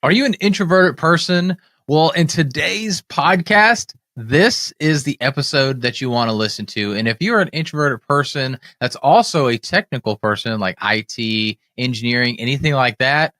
Are you an introverted person? Well, in today's podcast, this is the episode that you want to listen to. And if you're an introverted person that's also a technical person like IT, engineering, anything like that,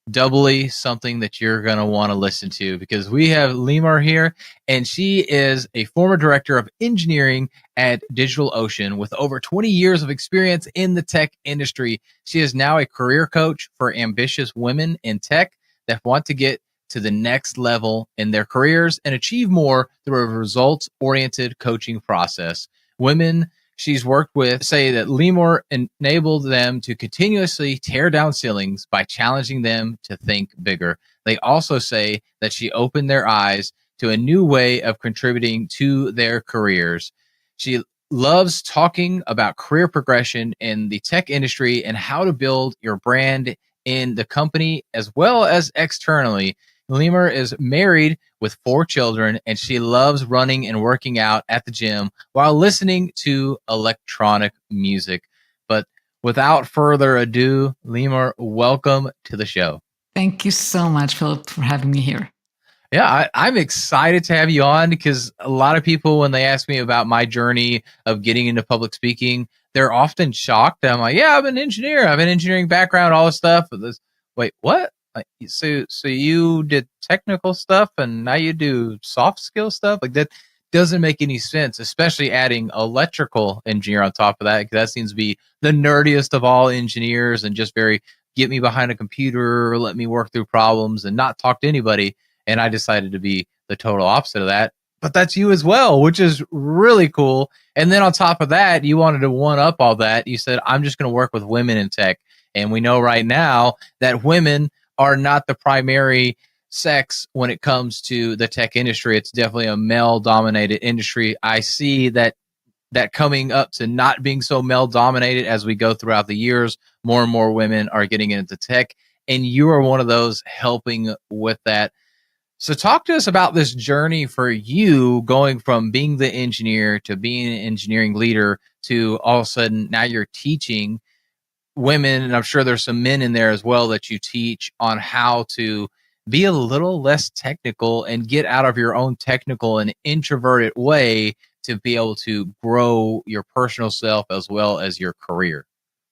doubly something that you're going to want to listen to because we have Limor here, and she is a former director of engineering at DigitalOcean with over 20 years of experience in the tech industry. She is now a career coach for ambitious women in tech that want to get to the next level in their careers and achieve more through a results-oriented coaching process. Women she's worked with say that Limor enabled them to continuously tear down ceilings by challenging them to think bigger. They also say that she opened their eyes to a new way of contributing to their careers. She loves talking about career progression in the tech industry and how to build your brand in the company as well as externally. Limor is married with 4 children, and she loves running and working out at the gym while listening to electronic music. But without further ado, Limor, welcome to the show. Thank you so much, Philip, for having me here. Yeah, I'm excited to have you on because a lot of people, when they ask me about my journey of getting into public speaking, they're often shocked. I'm like, yeah, I'm an engineer. I have an engineering background, all this stuff. Wait, what? Like, so you did technical stuff and now you do soft skill stuff? Like that doesn't make any sense, especially adding electrical engineer on top of that, because that seems to be the nerdiest of all engineers and just very get me behind a computer, let me work through problems and not talk to anybody. And I decided to be the total opposite of that. But that's you as well, which is really cool. And then on top of that, you wanted to one up all that. You said, I'm just going to work with women in tech. And we know right now that women are not the primary sex when it comes to the tech industry. It's definitely a male-dominated industry. I see that coming up to not being so male-dominated as we go throughout the years. More and more women are getting into tech, and you are one of those helping with that. So talk to us about this journey for you going from being the engineer to being an engineering leader to all of a sudden now you're teaching women, and I'm sure there's some men in there as well that you teach on how to be a little less technical and get out of your own technical and introverted way to be able to grow your personal self as well as your career.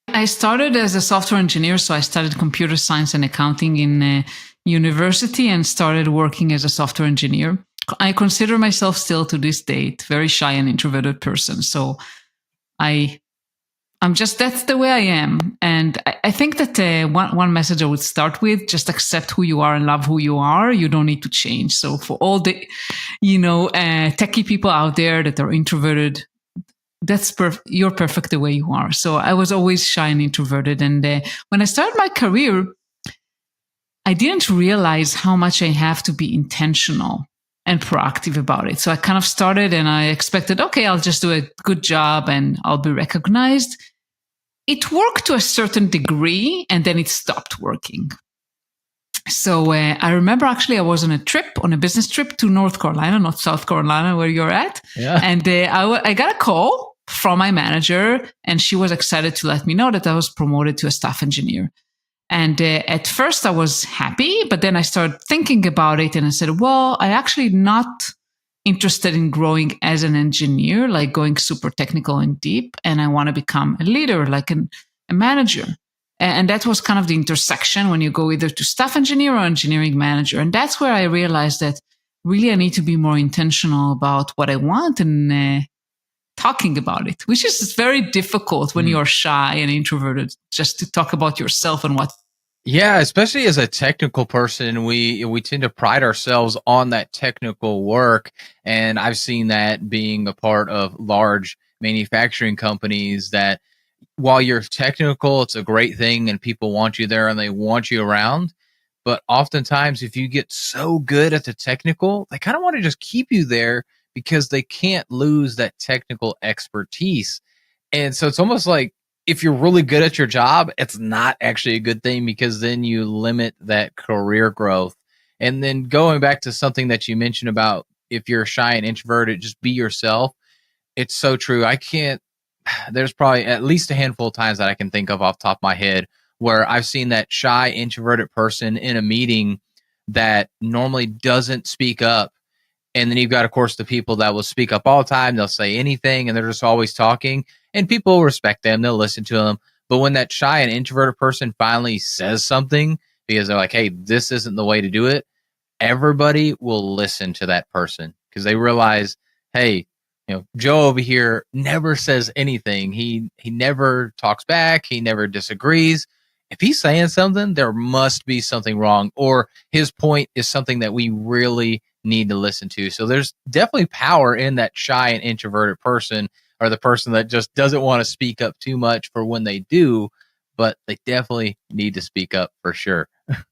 I started as a software engineer, so I studied computer science and accounting in university and started working as a software engineer. I consider myself still to this date very shy and introverted person. So I'm just, that's the way I am. And I think that one message I would start with, just accept who you are and love who you are. You don't need to change. So for all the, techie people out there that are introverted, you're perfect the way you are. So I was always shy and introverted. And when I started my career, I didn't realize how much I have to be intentional and proactive about it. So I kind of started and I expected, okay, I'll just do a good job and I'll be recognized. It worked to a certain degree and then it stopped working. So I remember actually I was on a business trip to North Carolina, not South Carolina where you're at. Yeah. And I got a call from my manager and she was excited to let me know that I was promoted to a staff engineer. And at first I was happy, but then I started thinking about it and I said, well, I actually not interested in growing as an engineer, like going super technical and deep. And I want to become a leader, like a manager. And that was kind of the intersection when you go either to staff engineer or engineering manager. And that's where I realized that really I need to be more intentional about what I want and talking about it, which is very difficult when you're shy and introverted, just to talk about yourself and what. Yeah, especially as a technical person, we tend to pride ourselves on that technical work. And I've seen that being a part of large manufacturing companies that while you're technical, it's a great thing and people want you there and they want you around. But oftentimes, if you get so good at the technical, they kind of want to just keep you there because they can't lose that technical expertise. And so it's almost like if you're really good at your job, it's not actually a good thing because then you limit that career growth. And then going back to something that you mentioned about if you're shy and introverted, just be yourself. It's so true. There's probably at least a handful of times that I can think of off the top of my head where I've seen that shy, introverted person in a meeting that normally doesn't speak up. And then you've got, of course, the people that will speak up all the time. They'll say anything and they're just always talking. And people respect them. They'll listen to them. But when that shy and introverted person finally says something because they're like, hey, this isn't the way to do it, everybody will listen to that person because they realize, hey, Joe over here never says anything. He never talks back. He never disagrees. If he's saying something, there must be something wrong, or his point is something that we really need to listen to. So there's definitely power in that shy and introverted person, or the person that just doesn't want to speak up too much for when they do, but they definitely need to speak up for sure.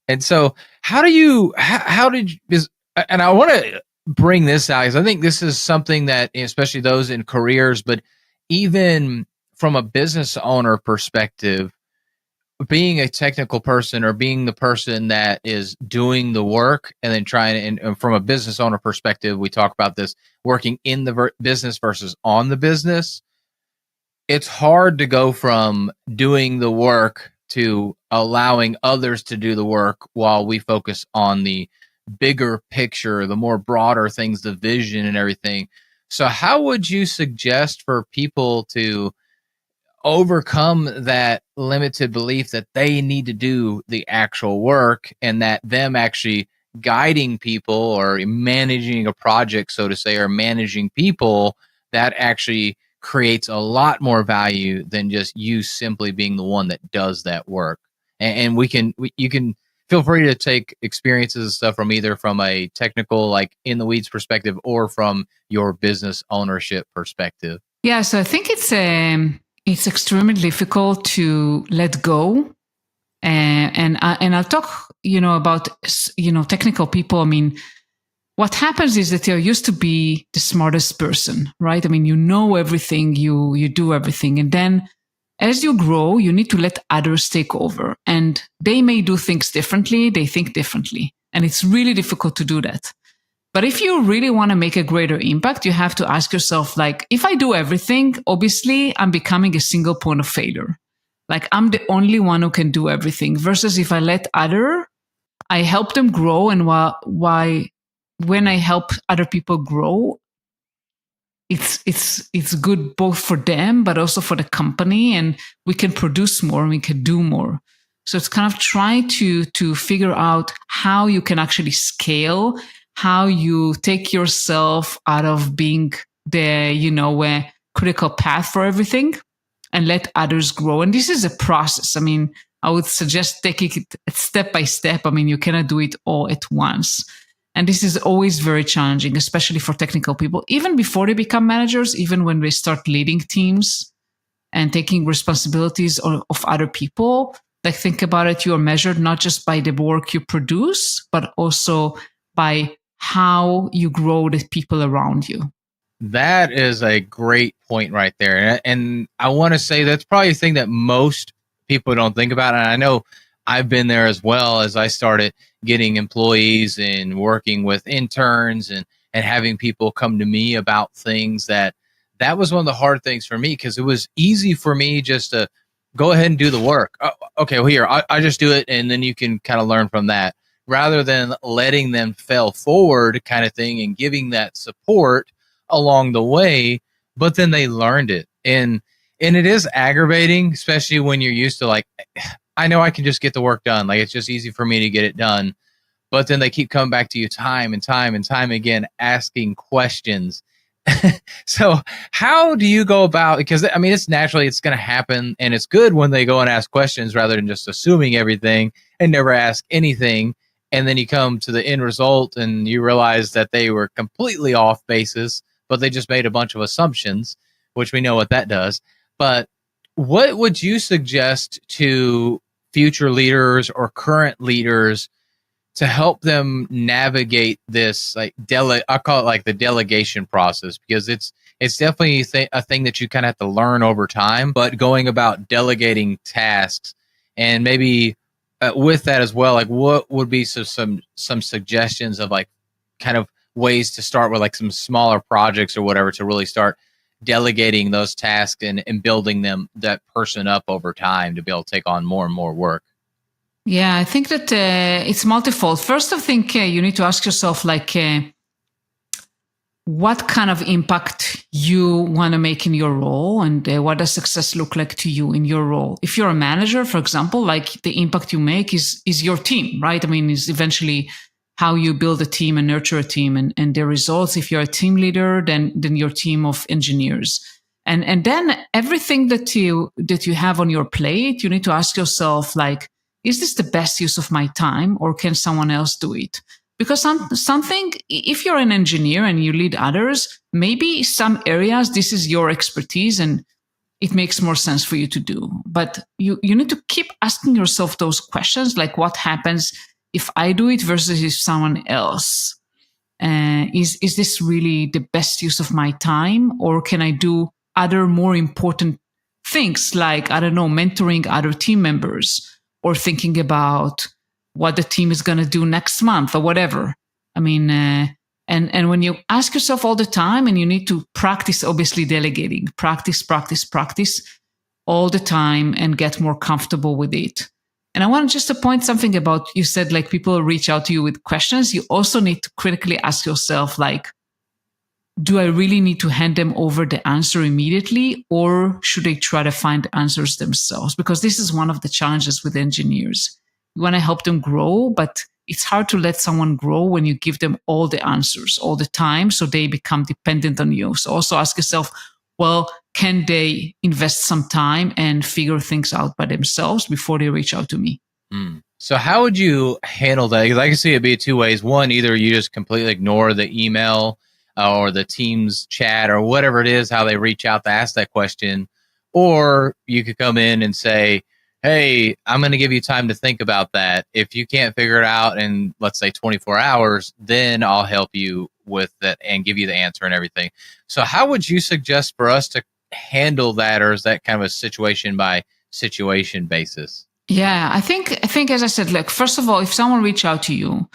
And so how did you, and I want to bring this out because I think this is something that, especially those in careers, but even from a business owner perspective, being a technical person or being the person that is doing the work and then trying to, and from a business owner perspective, we talk about this working in the business versus on the business. It's hard to go from doing the work to allowing others to do the work while we focus on the bigger picture, the more broader things, the vision and everything. So how would you suggest for people to overcome that limited belief that they need to do the actual work, and that them actually guiding people or managing a project, so to say, or managing people, that actually creates a lot more value than just you simply being the one that does that work? And you can feel free to take experiences and stuff from either from a technical, like in the weeds perspective, or from your business ownership perspective. Yeah, so I think it's extremely difficult to let go, and I'll talk about technical people. I mean, what happens is that you're used to be the smartest person, right? I mean, you know everything, you do everything, and then as you grow, you need to let others take over, and they may do things differently. They think differently, and it's really difficult to do that. But if you really want to make a greater impact, you have to ask yourself, like, if I do everything, obviously I'm becoming a single point of failure. Like, I'm the only one who can do everything, versus if I let I help them grow. And when I help other people grow, it's good both for them, but also for the company, and we can produce more and we can do more. So it's kind of trying to figure out how you can actually scale, how you take yourself out of being the critical path for everything and let others grow. And this is a process. I mean, I would suggest taking it step by step. I mean, you cannot do it all at once. And this is always very challenging, especially for technical people, even before they become managers, even when they start leading teams and taking responsibilities of other people. Like, think about it, you are measured not just by the work you produce, but also by how you grow the people around you. That is a great point right there. And I want to say that's probably a thing that most people don't think about. And I know I've been there as well, as I started getting employees and working with interns and having people come to me about things. That was one of the hard things for me, because it was easy for me just to go ahead and do the work. Oh, okay, well, here, I just do it, and then you can kind of learn from that, rather than letting them fail forward kind of thing and giving that support along the way. But then they learned it. And it is aggravating, especially when you're used to, like, I know I can just get the work done. Like, it's just easy for me to get it done. But then they keep coming back to you time and time and time again, asking questions. So how do you go about, because I mean, it's going to happen, and it's good when they go and ask questions rather than just assuming everything and never ask anything. And then you come to the end result and you realize that they were completely off basis, but they just made a bunch of assumptions, which we know what that does. But what would you suggest to future leaders or current leaders to help them navigate this, like, I call it like the delegation process, because it's definitely a thing that you kind of have to learn over time, but going about delegating tasks, and maybe with that as well, like, what would be some suggestions of, like, kind of ways to start with, like, some smaller projects or whatever, to really start delegating those tasks and building that person up over time to be able to take on more and more work? Yeah, I think that it's multifold. First, I think you need to ask yourself, like, what kind of impact you want to make in your role, and what does success look like to you in your role. If you're a manager, for example, like the impact you make is your team, right? I mean, is eventually how you build a team and nurture a team, and the results. If you're a team leader, then your team of engineers. And then everything that you have on your plate, you need to ask yourself, like, is this the best use of my time, or can someone else do it? Because something, if you're an engineer and you lead others, maybe some areas this is your expertise and it makes more sense for you to do. But you need to keep asking yourself those questions, like what happens if I do it versus if someone else? Is this really the best use of my time, or can I do other more important things, like, I don't know, mentoring other team members, or thinking about what the team is going to do next month or whatever. I mean, and when you ask yourself all the time, and you need to practice, obviously, delegating, practice all the time and get more comfortable with it. And I want just to point something about, you said, like, people reach out to you with questions. You also need to critically ask yourself, like, do I really need to hand them over the answer immediately, or should they try to find answers themselves? Because this is one of the challenges with engineers. You want to help them grow, but it's hard to let someone grow when you give them all the answers all the time, so they become dependent on you. So also ask yourself, well, can they invest some time and figure things out by themselves before they reach out to me? So how would you handle that? Because I can see it be two ways. One, either you just completely ignore the email or the team's chat or whatever it is, how they reach out to ask that question. Or you could come in and say, hey, I'm going to give you time to think about that. If you can't figure it out in, let's say, 24 hours, then I'll help you with that and give you the answer and everything. So how would you suggest for us to handle that, or is that kind of a situation by situation basis? Yeah, I think as I said, look, first of all, if someone reach out to you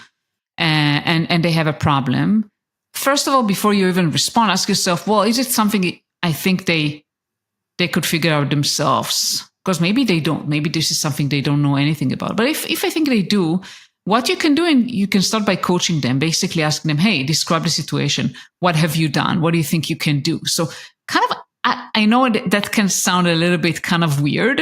and they have a problem, first of all, before you even respond, ask yourself, well, is it something I think they could figure out themselves? Because maybe they don't. Maybe this is something they don't know anything about. But if I think they do, what you can do, and you can start by coaching them, basically asking them, hey, describe the situation. What have you done? What do you think you can do? So kind of, I know that can sound a little bit kind of weird,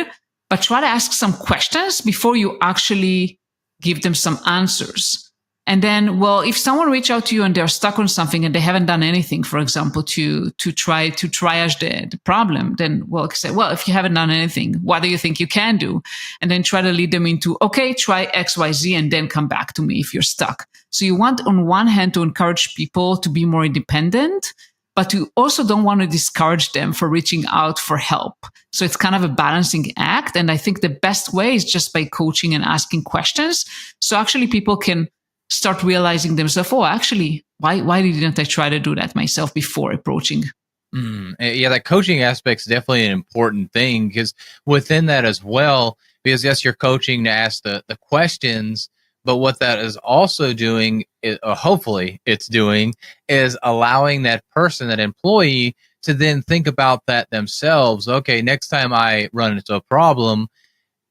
but try to ask some questions before you actually give them some answers. And then, well, if someone reach out to you and they're stuck on something and they haven't done anything, for example, to try to triage the problem, then, well, say, well, if you haven't done anything, what do you think you can do? And then try to lead them into, okay, try X, Y, Z, and then come back to me if you're stuck. So you want, on one hand, to encourage people to be more independent, but you also don't want to discourage them for reaching out for help. So it's kind of a balancing act. And I think the best way is just by coaching and asking questions. So actually people can start realizing themselves, oh, actually, why didn't I try to do that myself before approaching? Yeah, that coaching aspect is definitely an important thing, because within that as well, because yes, you're coaching to ask the questions, but what that is also doing, hopefully it's doing, is allowing that person, that employee, to then think about that themselves. Okay, next time I run into a problem,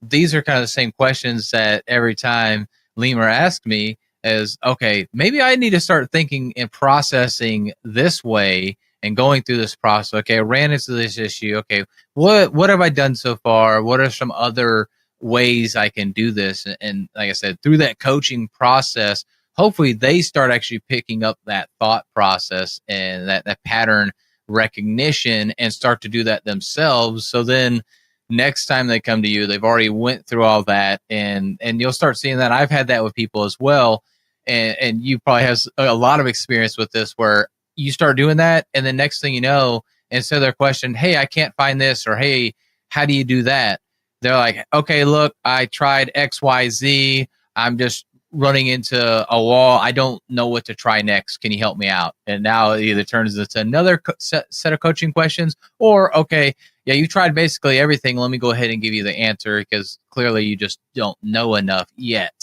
these are kind of the same questions that every time Limor asked me, is, okay, maybe I need to start thinking and processing this way and going through this process. Okay, I ran into this issue. Okay, what have I done so far? What are some other ways I can do this? And like I said, through that coaching process, hopefully they start actually picking up that thought process and that pattern recognition and start to do that themselves. So then next time they come to you, they've already went through all that, and you'll start seeing that. I've had that with people as well. And you probably have a lot of experience with this, where you start doing that, and then next thing you know, instead of their question, hey, I can't find this, or hey, how do you do that? They're like, okay, look, I tried X, Y, Z. I'm just running into a wall. I don't know what to try next. Can you help me out? And now it either turns into another set of coaching questions, or, okay, yeah, you tried basically everything. Let me go ahead and give you the answer, because clearly you just don't know enough yet.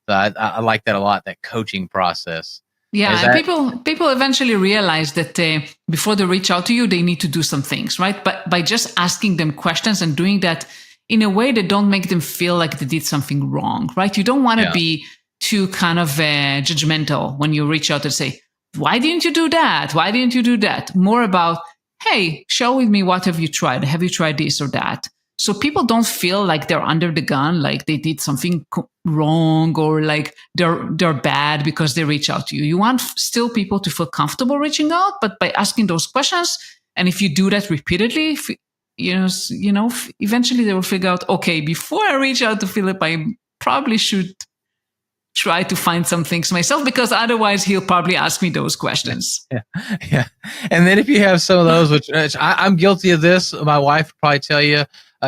So I like that a lot, that coaching process. Yeah, Is and that people eventually realize that before they reach out to you, they need to do some things, right? But by just asking them questions and doing that in a way that don't make them feel like they did something wrong, right? You don't want to yeah, be too kind of judgmental when you reach out and say, "Why didn't you do that? Why didn't you do that?" More about, "Hey, share with me, what have you tried? Have you tried this or that?" So people don't feel like they're under the gun, like they did something wrong or like they're bad because they reach out to you. You want still people to feel comfortable reaching out, but by asking those questions, and if you do that repeatedly, eventually they will figure out, okay, before I reach out to Philip, I probably should try to find some things myself, because otherwise he'll probably ask me those questions. yeah, yeah. And then if you have some of those, which I'm guilty of this, my wife will probably tell you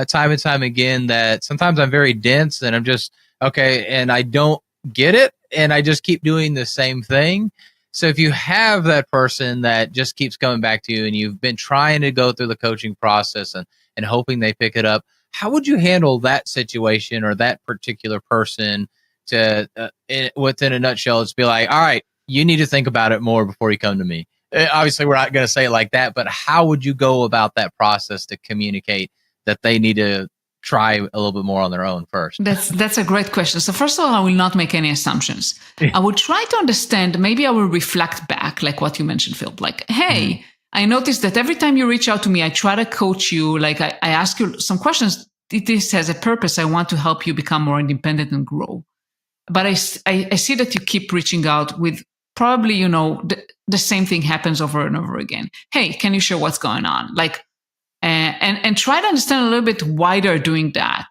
time and time again that sometimes I'm very dense and I'm just okay, and I don't get it, and I just keep doing the same thing. So if you have that person that just keeps coming back to you and you've been trying to go through the coaching process and hoping they pick it up, how would you handle that situation or that particular person to, within a nutshell, just be like, all right, you need to think about it more before you come to me? Obviously, we're not going to say it like that, but how would you go about that process to communicate that they need to try a little bit more on their own first? That's a great question. So first of all, I will not make any assumptions. I will try to understand. Maybe I will reflect back, like what you mentioned, Phil. Like, hey, I noticed that every time you reach out to me, I try to coach you. Like I ask you some questions. This has a purpose. I want to help you become more independent and grow. But I see that you keep reaching out with probably, the same thing happens over and over again. Hey, can you share what's going on? Like, and try to understand a little bit why they're doing that.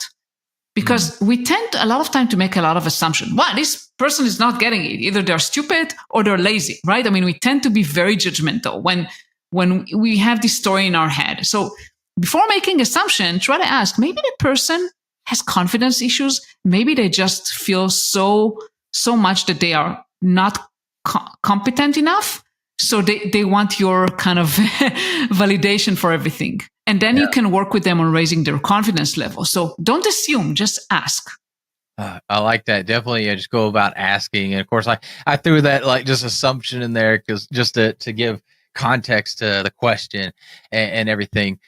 Because we tend a lot of time to make a lot of assumptions. Well, this person is not getting it. Either they're stupid or they're lazy, right? I mean, we tend to be very judgmental when we have this story in our head. So before making assumption, try to ask, maybe the person has confidence issues. Maybe they just feel so much that they are not competent enough. So they want your kind of validation for everything. And then you can work with them on raising their confidence level. So don't assume, just ask. I like that. Definitely, just go about asking. And of course, I threw that like just assumption in there because just to give context to the question and everything.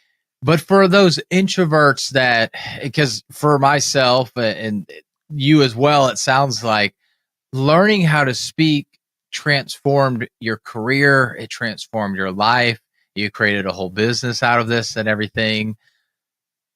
But for those introverts that, because for myself and you as well, it sounds like learning how to speak transformed your career. It transformed your life. You created a whole business out of this and everything.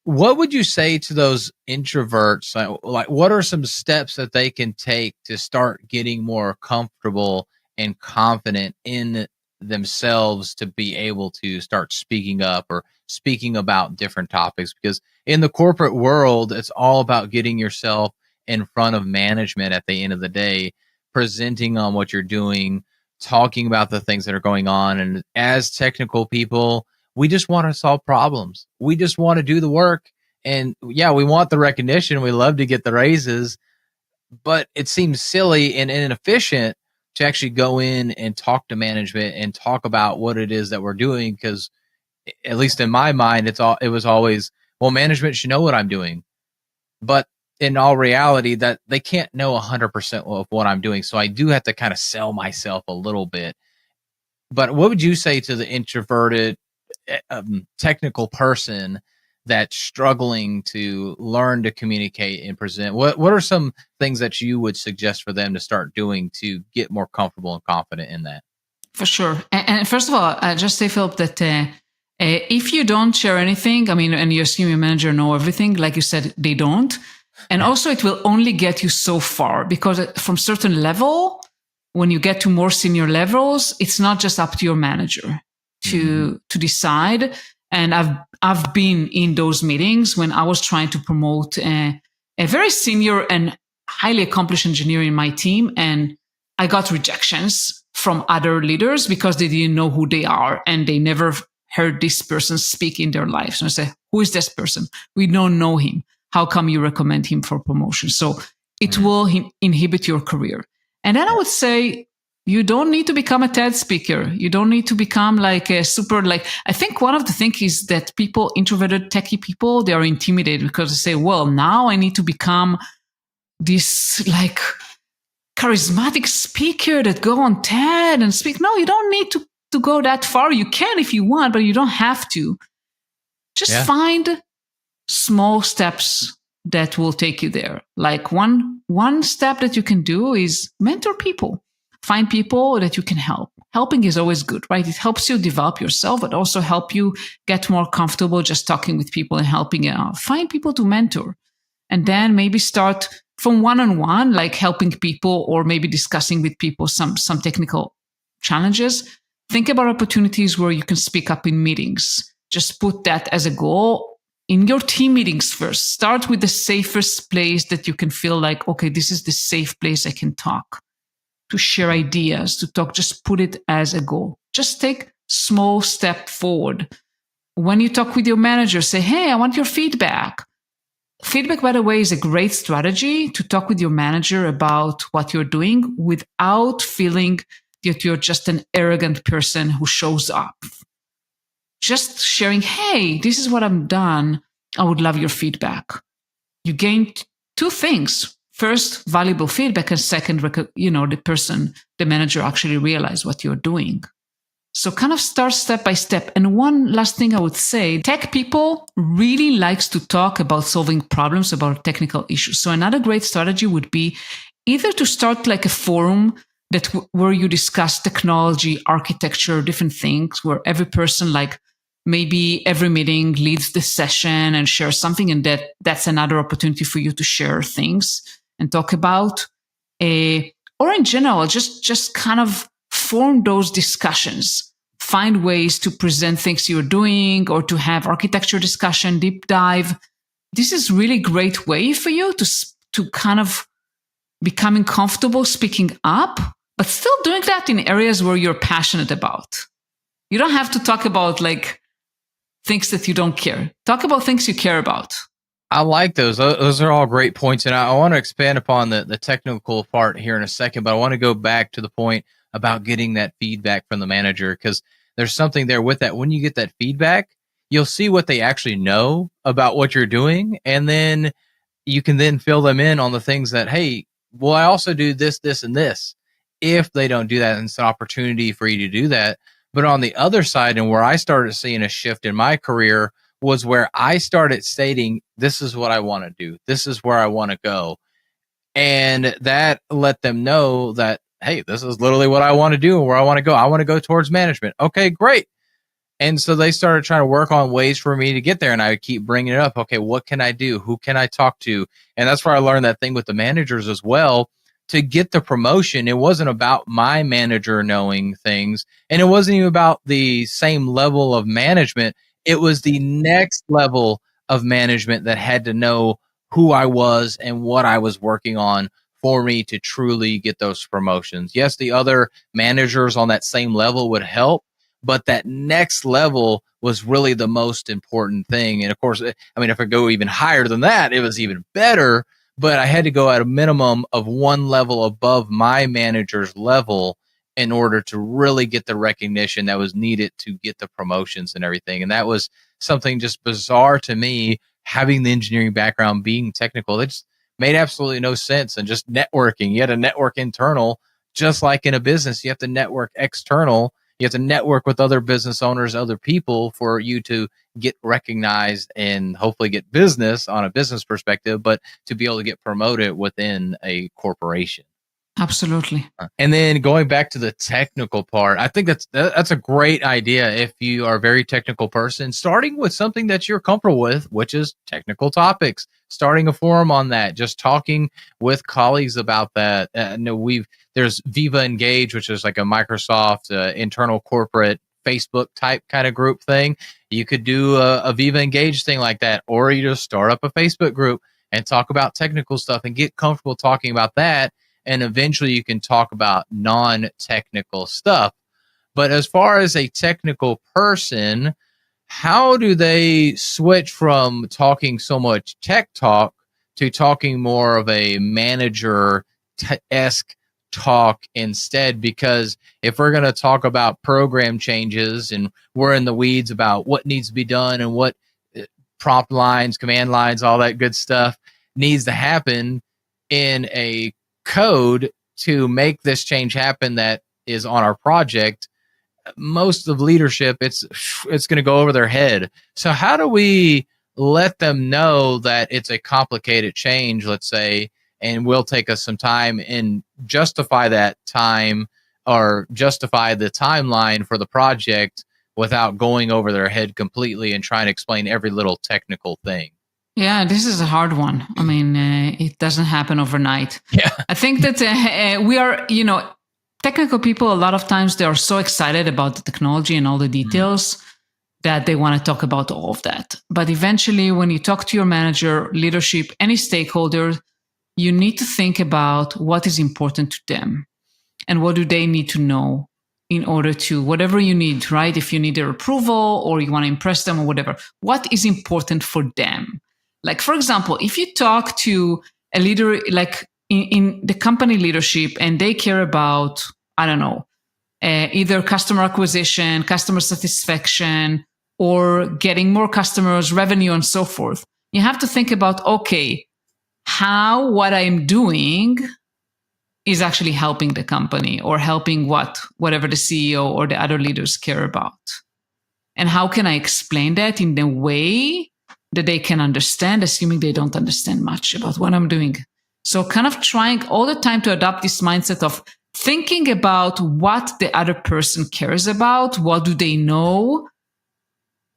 What would you say to those introverts? Like, what are some steps that they can take to start getting more comfortable and confident in themselves to be able to start speaking up or speaking about different topics? Because in the corporate world, it's all about getting yourself in front of management at the end of the day, presenting on what you're doing, talking about the things that are going on. And as technical people, we just want to solve problems. We just want to do the work. And yeah, we want the recognition. We love to get the raises, but it seems silly and inefficient to actually go in and talk to management and talk about what it is that we're doing. Because at least in my mind, it was always, well, management should know what I'm doing. But in all reality, that they can't know 100% of what I'm doing. So I do have to kind of sell myself a little bit. But what would you say to the introverted technical person that's struggling to learn to communicate and present? What are some things that you would suggest for them to start doing to get more comfortable and confident in that? For sure. And first of all, I just say, Philip, that if you don't share anything, I mean, and your senior manager know everything, like you said, they don't. And also it will only get you so far, because from certain level, when you get to more senior levels, it's not just up to your manager to decide. And I've been in those meetings when I was trying to promote a very senior and highly accomplished engineer in my team, and I got rejections from other leaders because they didn't know who they are and they never heard this person speak in their lives. And I say, who is this person? We don't know him. How come you recommend him for promotion? So it will inhibit your career. And then I would say, you don't need to become a TED speaker. You don't need to become like a super, like, I think one of the things is that people, introverted techie people, they are intimidated because they say, well, now I need to become this like charismatic speaker that go on TED and speak. No, you don't need to go that far. You can if you want, but you don't have to. Just find small steps that will take you there. Like one step that you can do is mentor people. Find people that you can help. Helping is always good, right? It helps you develop yourself, but also help you get more comfortable just talking with people and helping out. Find people to mentor. And then maybe start from one-on-one, like helping people or maybe discussing with people some technical challenges. Think about opportunities where you can speak up in meetings. Just put that as a goal in your team meetings first. Start with the safest place that you can feel like, okay, this is the safe place I can talk, to share ideas, to talk. Just put it as a goal. Just take small step forward. When you talk with your manager, say, hey, I want your feedback. Feedback, by the way, is a great strategy to talk with your manager about what you're doing without feeling that you're just an arrogant person who shows up. Just sharing, hey, this is what I've done. I would love your feedback. You gain two things. First, valuable feedback, and second, the manager actually realize what you're doing. So kind of start step by step. And one last thing I would say, tech people really likes to talk about solving problems, about technical issues. So another great strategy would be either to start like a forum where you discuss technology, architecture, different things, where every person, like maybe every meeting leads the session and shares something. And that's another opportunity for you to share things and talk about, or in general, just kind of form those discussions. Find ways to present things you're doing or to have architecture discussion, deep dive. This is really great way for you to kind of becoming comfortable speaking up, but still doing that in areas where you're passionate about. You don't have to talk about like things that you don't care. Talk about things you care about. I like those. Those are all great points. And I want to expand upon the technical part here in a second, but I want to go back to the point about getting that feedback from the manager, because there's something there with that. When you get that feedback, you'll see what they actually know about what you're doing. And then you can then fill them in on the things that, hey, well, I also do this, this, and this. If they don't do that, it's an opportunity for you to do that. But on the other side, and where I started seeing a shift in my career, was where I started stating, this is what I want to do. This is where I want to go. And that let them know that, hey, this is literally what I want to do and where I want to go. I want to go towards management. Okay, great. And so they started trying to work on ways for me to get there. And I would keep bringing it up. Okay, what can I do? Who can I talk to? And that's where I learned that thing with the managers as well. To get the promotion, it wasn't about my manager knowing things. And it wasn't even about the same level of management. It was the next level of management that had to know who I was and what I was working on for me to truly get those promotions. Yes, the other managers on that same level would help, but that next level was really the most important thing. And of course, I mean, if I go even higher than that, it was even better, but I had to go at a minimum of one level above my manager's level in order to really get the recognition that was needed to get the promotions and everything. And that was something just bizarre to me, having the engineering background, being technical. It just made absolutely no sense. And just networking, you had to network internal, just like in a business, you have to network external. You have to network with other business owners, other people for you to get recognized and hopefully get business on a business perspective, but to be able to get promoted within a corporation. Absolutely. And then going back to the technical part, I think that's a great idea if you are a very technical person, starting with something that you're comfortable with, which is technical topics, starting a forum on that, just talking with colleagues about that. There's Viva Engage, which is like a Microsoft internal corporate Facebook type kind of group thing. You could do a Viva Engage thing like that, or you just start up a Facebook group and talk about technical stuff and get comfortable talking about that. And eventually you can talk about non-technical stuff. But as far as a technical person, how do they switch from talking so much tech talk to talking more of a manager-esque talk instead? Because if we're going to talk about program changes and we're in the weeds about what needs to be done and what prompt lines, command lines, all that good stuff needs to happen in a code, to make this change happen that is on our project, most of leadership, it's going to go over their head. So how do we let them know that it's a complicated change, let's say, and will take us some time, and justify that time or justify the timeline for the project without going over their head completely and trying to explain every little technical thing? Yeah, this is a hard one. I mean, it doesn't happen overnight. Yeah. I think that we are, technical people, a lot of times they are so excited about the technology and all the details that they want to talk about all of that. But eventually, when you talk to your manager, leadership, any stakeholder, you need to think about what is important to them and what do they need to know in order to whatever you need, right? If you need their approval or you want to impress them or whatever, what is important for them? Like, for example, if you talk to a leader, like in the company leadership, and they care about, I don't know, either customer acquisition, customer satisfaction, or getting more customers, revenue, and so forth, you have to think about, okay, how what I'm doing is actually helping the company or helping whatever the CEO or the other leaders care about. And how can I explain that in the way that they can understand, assuming they don't understand much about what I'm doing? So kind of trying all the time to adopt this mindset of thinking about what the other person cares about, what do they know,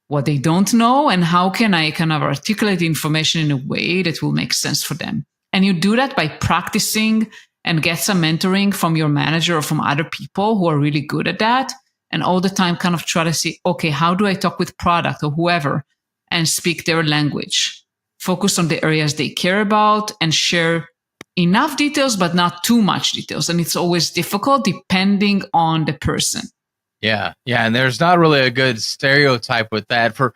what they don't know, and how can I kind of articulate the information in a way that will make sense for them. And you do that by practicing and get some mentoring from your manager or from other people who are really good at that. And all the time kind of try to see, okay, how do I talk with product or whoever and speak their language? Focus on the areas they care about and share enough details, but not too much details. And it's always difficult depending on the person. Yeah. And there's not really a good stereotype with that. For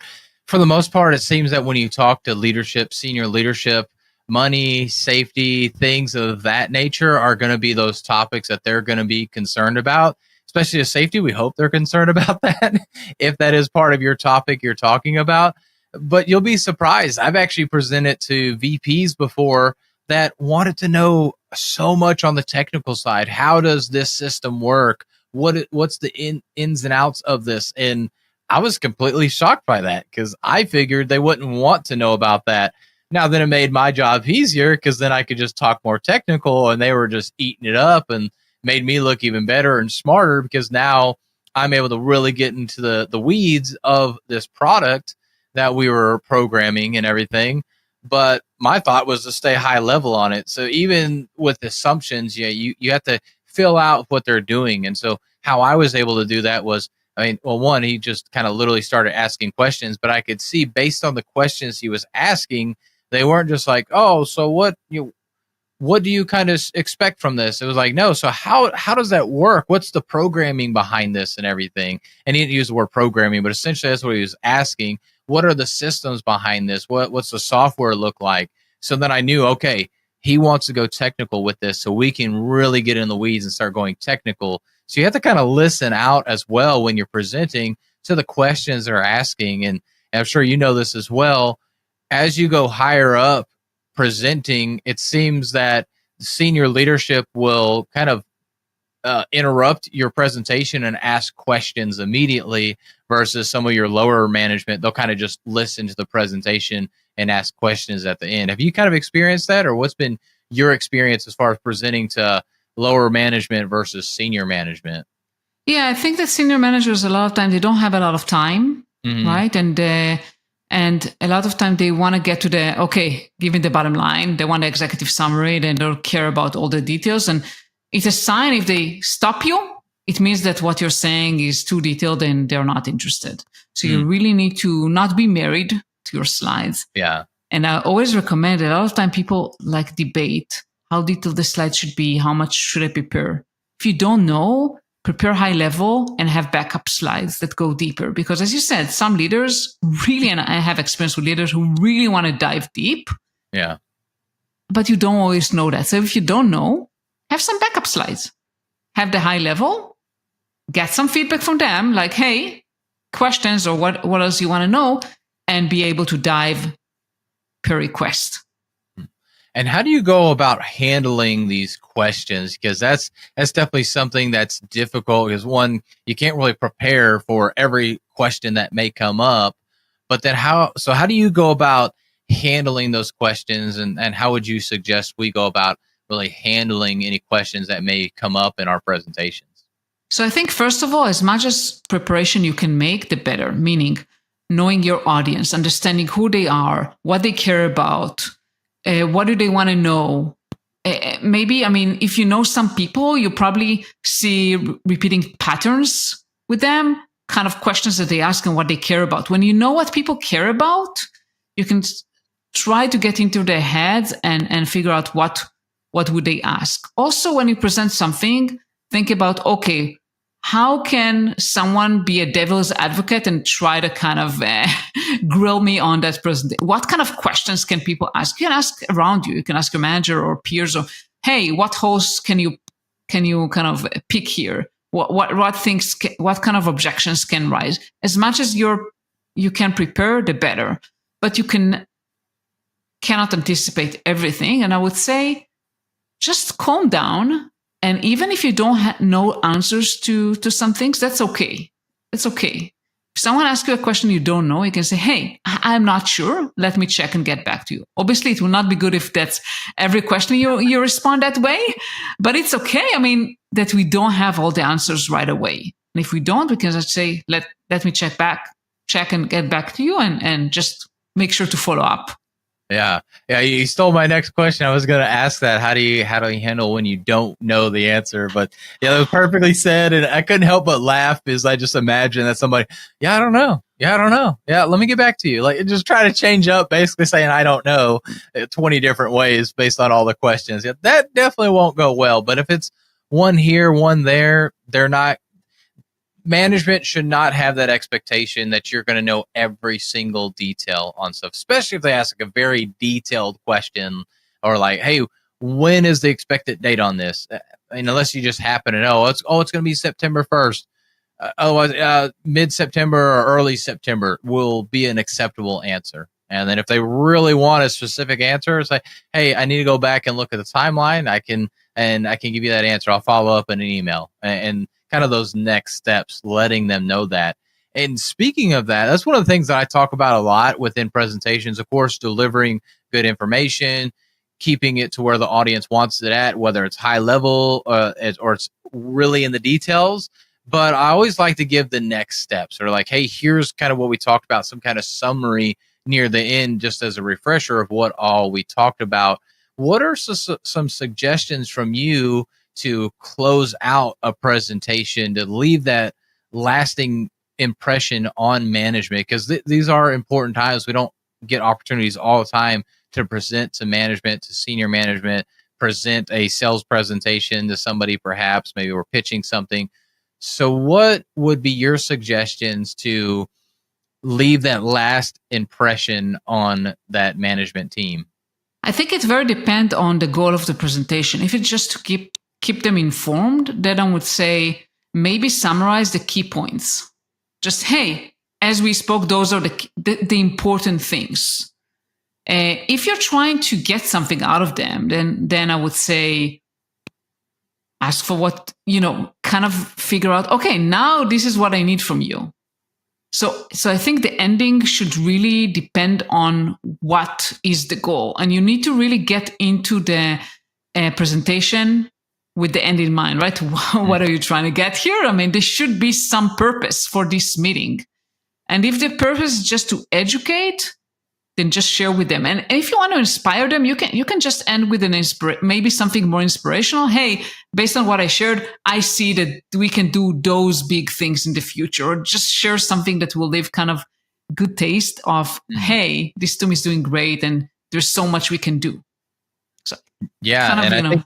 the most part, it seems that when you talk to leadership, senior leadership, money, safety, things of that nature are going to be those topics that they're going to be concerned about, especially with safety. We hope they're concerned about that if that is part of your topic you're talking about. But you'll be surprised. I've actually presented to VPs before that wanted to know so much on the technical side. How does this system work? What's the ins and outs of this? And I was completely shocked by that because I figured they wouldn't want to know about that. Now, then it made my job easier because then I could just talk more technical and they were just eating it up and made me look even better and smarter because now I'm able to really get into the weeds of this product that we were programming and everything. But my thought was to stay high level on it. So even with assumptions, you have to fill out what they're doing. And so how I was able to do that was, one, he just kind of literally started asking questions, but I could see based on the questions he was asking, they weren't just like, oh, so what do you kind of expect from this? It was like, no, so how does that work? What's the programming behind this and everything? And he didn't use the word programming, but essentially that's what he was asking. What are the systems behind this? What's the software look like? So then I knew, okay, he wants to go technical with this so we can really get in the weeds and start going technical. So you have to kind of listen out as well when you're presenting to the questions they're asking. And I'm sure you know this as well. As you go higher up presenting, it seems that senior leadership will kind of interrupt your presentation and ask questions immediately versus some of your lower management. They'll kind of just listen to the presentation and ask questions at the end. Have you kind of experienced that, or what's been your experience as far as presenting to lower management versus senior management? Yeah, I think that senior managers, a lot of times, they don't have a lot of time, right? And a lot of time they want to get to given the bottom line, they want the executive summary, they don't care about all the details. And it's a sign if they stop you, it means that what you're saying is too detailed and they're not interested. So you really need to not be married to your slides. Yeah. And I always recommend, a lot of time people like debate how detailed the slide should be, how much should I prepare? If you don't know, prepare high level and have backup slides that go deeper. Because as you said, some leaders really, and I have experience with leaders who really want to dive deep. Yeah. But you don't always know that. So if you don't know, have some backup slides. Have the high level, get some feedback from them, like, hey, questions or what else you want to know, and be able to dive per request. And how do you go about handling these questions? Because that's definitely something that's difficult. Because one, you can't really prepare for every question that may come up. But then how do you go about handling those questions, and how would you suggest we go about really handling any questions that may come up in our presentations? So I think, first of all, as much as preparation you can make, the better, meaning knowing your audience, understanding who they are, what they care about, what do they want to know. Maybe, I mean, if you know some people, you probably see repeating patterns with them, kind of questions that they ask and what they care about. When you know what people care about, you can try to get into their heads and figure out what would they ask. Also, when you present something, think about, okay, how can someone be a devil's advocate and try to kind of grill me on that person? What kind of questions can people ask? You can ask around you. You can ask your manager or peers, or, hey, what hosts can you kind of pick here? What things? What kind of objections can rise? As much as you can prepare, the better. But you cannot anticipate everything. And I would say, just calm down. And even if you don't know answers to some things, that's okay. It's okay. If someone asks you a question you don't know, you can say, hey, I'm not sure. Let me check and get back to you. Obviously, it will not be good if that's every question you respond that way, but it's okay. I mean, that we don't have all the answers right away. And if we don't, we can just say, let me check and get back to you, and just make sure to follow up. Yeah. You stole my next question. I was going to ask that. How do you handle when you don't know the answer? But yeah, that was perfectly said. And I couldn't help but laugh because I just imagine that somebody, I don't know. Yeah, let me get back to you. Like, just try to change up, basically saying, I don't know 20 different ways based on all the questions. Yeah, that definitely won't go well. But if it's one here, one there, management should not have that expectation that you're going to know every single detail on stuff, especially if they ask like a very detailed question, or like, hey, when is the expected date on this? And unless you just happen to know, it's going to be September 1st. Otherwise, mid-September or early September will be an acceptable answer. And then if they really want a specific answer, it's like, hey, I need to go back and look at the timeline. I can give you that answer. I'll follow up in an email, and kind of those next steps, letting them know that. And speaking of that, that's one of the things that I talk about a lot within presentations. Of course, delivering good information, keeping it to where the audience wants it at, whether it's high level or it's really in the details. But I always like to give the next steps, or like, hey, here's kind of what we talked about, some kind of summary near the end, just as a refresher of what all we talked about. What are some suggestions from you to close out a presentation, to leave that lasting impression on management? Because these are important times. We don't get opportunities all the time to present to management, to senior management, present a sales presentation to somebody, perhaps maybe we're pitching something. So what would be your suggestions to leave that last impression on that management team? I think it very depends on the goal of the presentation. If it's just to keep them informed, then I would say maybe summarize the key points. Just, hey, as we spoke, those are the important things. If you're trying to get something out of them, then I would say ask for what, kind of figure out, okay, now this is what I need from you. So I think the ending should really depend on what is the goal. And you need to really get into the presentation with the end in mind, right? What are you trying to get here? I mean, there should be some purpose for this meeting. And if the purpose is just to educate, then just share with them. And if you want to inspire them, you can just end with maybe something more inspirational. Hey, based on what I shared, I see that we can do those big things in the future. Or just share something that will leave kind of good taste of, hey, this team is doing great and there's so much we can do. So yeah, kind of, and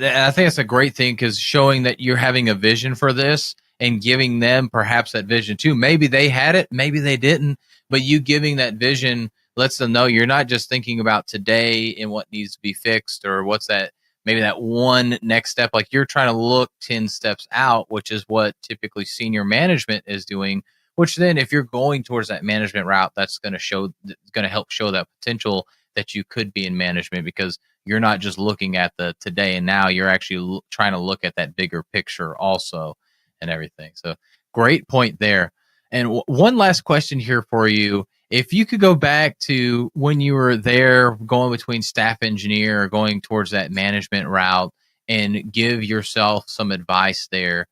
I think it's a great thing, because showing that you're having a vision for this and giving them perhaps that vision too. Maybe they had it, maybe they didn't, but you giving that vision lets them know you're not just thinking about today and what needs to be fixed, or what's that, maybe that one next step. Like, you're trying to look 10 steps out, which is what typically senior management is doing, which then if you're going towards that management route, that's going to help show that potential that you could be in management, because you're not just looking at the today and now, you're actually trying to look at that bigger picture also and everything. So great point there. And one last question here for you. If you could go back to when you were there going between staff engineer or going towards that management route and give yourself some advice there,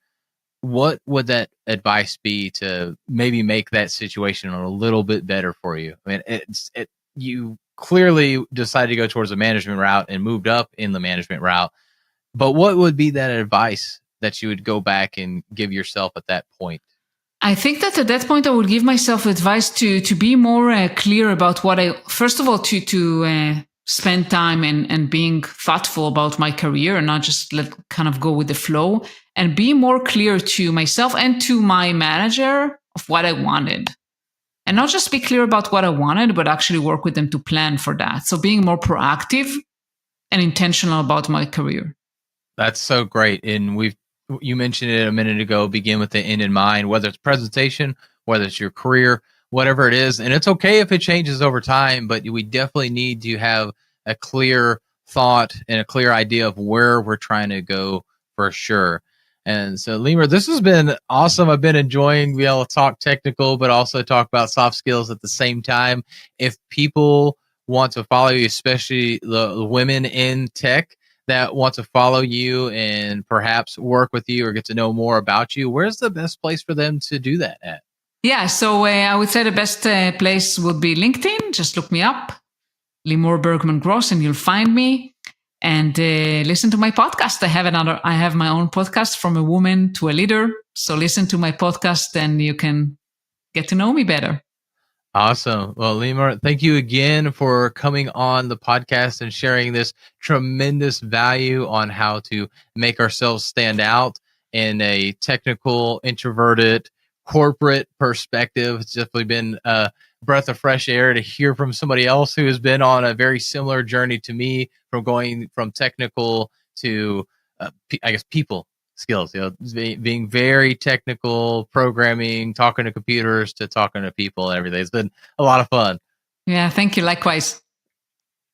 what would that advice be to maybe make that situation a little bit better for you? I mean, you clearly decided to go towards the management route and moved up in the management route, but what would be that advice that you would go back and give yourself at that point? I think that at that point, I would give myself advice to be more clear about what I, first of all, to spend time and being thoughtful about my career and not just let kind of go with the flow, and be more clear to myself and to my manager of what I wanted. And not just be clear about what I wanted, but actually work with them to plan for that. So being more proactive and intentional about my career. That's so great. And you mentioned it a minute ago, begin with the end in mind, whether it's presentation, whether it's your career, whatever it is. And it's okay if it changes over time, but we definitely need to have a clear thought and a clear idea of where we're trying to go for sure. And so, Limor, this has been awesome. I've been enjoying being able to talk technical, but also talk about soft skills at the same time. If people want to follow you, especially the women in tech that want to follow you and perhaps work with you or get to know more about you, where's the best place for them to do that at? Yeah, so I would say the best place would be LinkedIn. Just look me up, Limor Bergman Gross, and you'll find me. And listen to my podcast. I have my own podcast, From a Woman to a Leader. So listen to my podcast and you can get to know me better. Awesome. Well, Limor, thank you again for coming on the podcast and sharing this tremendous value on how to make ourselves stand out in a technical, introverted, corporate perspective. It's definitely been a breath of fresh air to hear from somebody else who has been on a very similar journey to me, from going from technical to, people skills, being very technical, programming, talking to computers to talking to people and everything. It's been a lot of fun. Yeah, thank you. Likewise.